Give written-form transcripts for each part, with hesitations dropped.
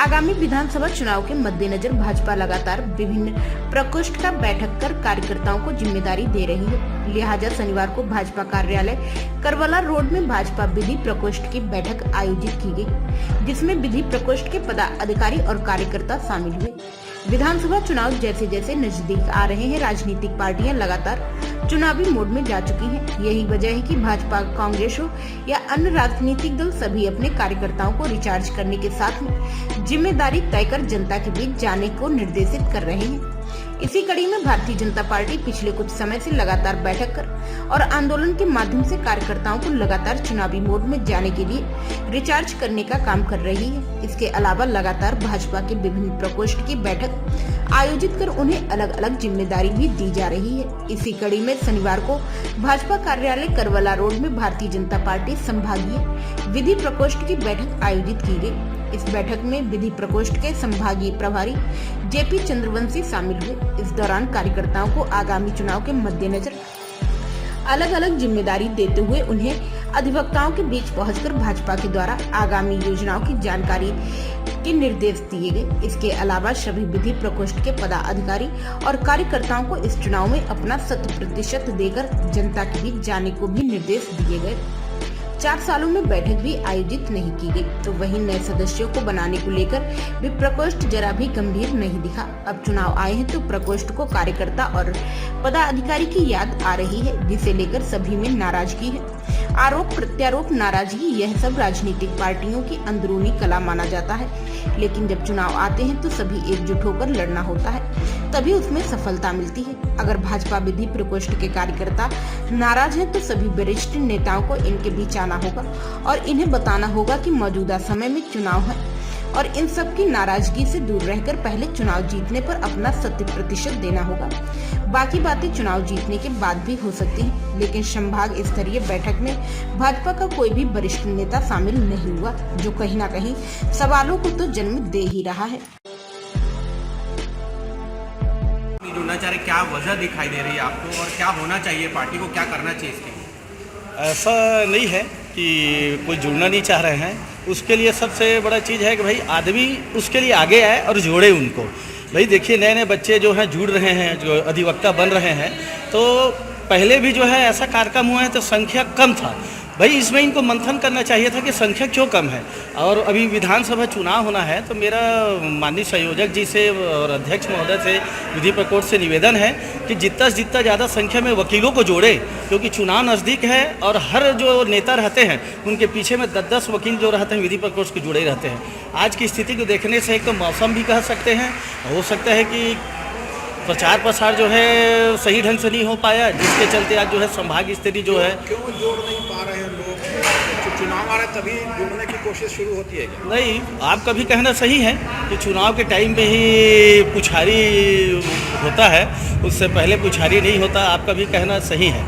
आगामी विधानसभा चुनाव के मद्देनजर भाजपा लगातार विभिन्न प्रकोष्ठ का बैठक कर कार्यकर्ताओं को जिम्मेदारी दे रही है। लिहाजा शनिवार को भाजपा कार्यालय करबला रोड में भाजपा विधि प्रकोष्ठ की बैठक आयोजित की गई, जिसमें विधि प्रकोष्ठ के पदाधिकारी और कार्यकर्ता शामिल हुए। विधानसभा चुनाव जैसे जैसे नजदीक आ रहे हैं, राजनीतिक पार्टियां लगातार चुनावी मोड में जा चुकी हैं। यही वजह है कि भाजपा, कांग्रेस हो या अन्य राजनीतिक दल सभी अपने कार्यकर्ताओं को रिचार्ज करने के साथ में जिम्मेदारी तय कर जनता के बीच जाने को निर्देशित कर रहे हैं। इसी कड़ी में भारतीय जनता पार्टी पिछले कुछ समय से लगातार बैठक कर और आंदोलन के माध्यम से कार्यकर्ताओं को लगातार चुनावी मोड में जाने के लिए रिचार्ज करने का काम कर रही है। इसके अलावा लगातार भाजपा के विभिन्न प्रकोष्ठ की बैठक आयोजित कर उन्हें अलग अलग जिम्मेदारी भी दी जा रही है। इसी कड़ी में शनिवार को भाजपा कार्यालय करबला रोड में भारतीय जनता पार्टी संभागीय विधि प्रकोष्ठ की बैठक आयोजित की गई। इस बैठक में विधि प्रकोष्ठ के संभागीय प्रभारी जेपी चंद्रवंशी शामिल हुए। इस दौरान कार्यकर्ताओं को आगामी चुनाव के मद्देनजर अलग अलग जिम्मेदारी देते हुए उन्हें अधिवक्ताओं के बीच पहुंचकर भाजपा के द्वारा आगामी योजनाओं की जानकारी के निर्देश दिए गए। इसके अलावा सभी विधि प्रकोष्ठ के पदाधिकारी और कार्यकर्ताओं को इस चुनाव में अपना 100% देकर जनता के बीच जाने को भी निर्देश दिए गए। 4 सालों में बैठक भी आयोजित नहीं की गई, तो वहीं नए सदस्यों को बनाने को लेकर भी प्रकोष्ठ जरा भी गंभीर नहीं दिखा। अब चुनाव आए हैं तो प्रकोष्ठ को कार्यकर्ता और पदाधिकारी की याद आ रही है, जिसे लेकर सभी में नाराजगी है। आरोप प्रत्यारोप, नाराजगी, यह सब राजनीतिक पार्टियों की अंदरूनी कला माना जाता है, लेकिन जब चुनाव आते हैं तो सभी एकजुट होकर लड़ना होता है, तभी उसमें सफलता मिलती है। अगर भाजपा विधि प्रकोष्ठ के कार्यकर्ता नाराज हैं तो सभी वरिष्ठ नेताओं को इनके बीच आना होगा और इन्हें बताना होगा कि मौजूदा समय में चुनाव है और इन सब की नाराजगी से दूर रहकर पहले चुनाव जीतने पर अपना 100% देना होगा। बाकी बातें चुनाव जीतने के बाद भी हो सकती हैं, लेकिन संभाग स्तरीय बैठक में भाजपा का कोई भी वरिष्ठ नेता शामिल नहीं हुआ, जो कहीं न कहीं सवालों को तो जन्म दे ही रहा है। जुड़ना चाह रहे, क्या वजह दिखाई दे रही है आपको और क्या होना चाहिए, पार्टी को क्या करना चाहिए इसके लिए? ऐसा नहीं है कि कोई जुड़ना नहीं चाह रहे हैं। उसके लिए सबसे बड़ा चीज़ है कि भाई आदमी उसके लिए आगे आए और जोड़े उनको। भाई देखिए, नए नए बच्चे जो हैं जुड़ रहे हैं, जो अधिवक्ता बन रहे हैं, तो पहले भी जो है ऐसा कार्यक्रम हुआ है तो संख्या कम था। भाई इसमें इनको मंथन करना चाहिए था कि संख्या क्यों कम है। और अभी विधानसभा चुनाव होना है, तो मेरा माननीय संयोजक जी से और अध्यक्ष महोदय से, विधि प्रकोष्ठ से निवेदन है कि जितना ज़्यादा संख्या में वकीलों को जोड़े, क्योंकि चुनाव नज़दीक है और हर जो नेता रहते हैं उनके पीछे में 10-10 वकील जो रहते हैं विधि प्रकोष्ठ के जुड़े रहते हैं। आज की स्थिति को देखने से एक तो मौसम भी कह सकते हैं, हो सकता है कि प्रचार प्रसार जो है सही ढंग से नहीं हो पाया, जिसके चलते आज जो है संभाग स्तरीय जो है क्यों जोड़ नहीं पा रहे हैं लोग? चुनाव आ रहा है तभी जुड़ने की कोशिश शुरू होती है क्या? नहीं, आपका भी कहना सही है कि चुनाव के टाइम पे ही पुछारी होता है, उससे पहले पुछारी नहीं होता। आपका भी कहना सही है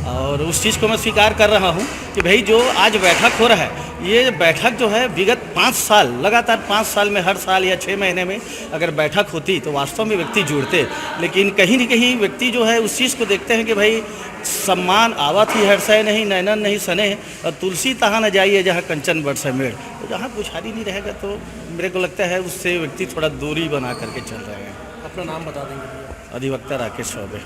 और उस चीज़ को मैं स्वीकार कर रहा हूँ कि भाई जो आज बैठक हो रहा है, ये बैठक जो है विगत 5 साल, लगातार 5 साल में हर साल या 6 महीने में अगर बैठक होती तो वास्तव में व्यक्ति जुड़ते। लेकिन कहीं न कहीं व्यक्ति जो है उस चीज़ को देखते हैं कि भाई सम्मान आवत ही हर्षय नहीं, नैनन नहीं सने, और तुलसी तहाँ न जाइए जहाँ कंचन बरसे मेड़। तो जहाँ पुछारी नहीं रहेगा तो मेरे को लगता है उससे व्यक्ति थोड़ा दूरी बना करके चल रहे हैं। अपना नाम बता देंगे? अधिवक्ता राकेश चौबे।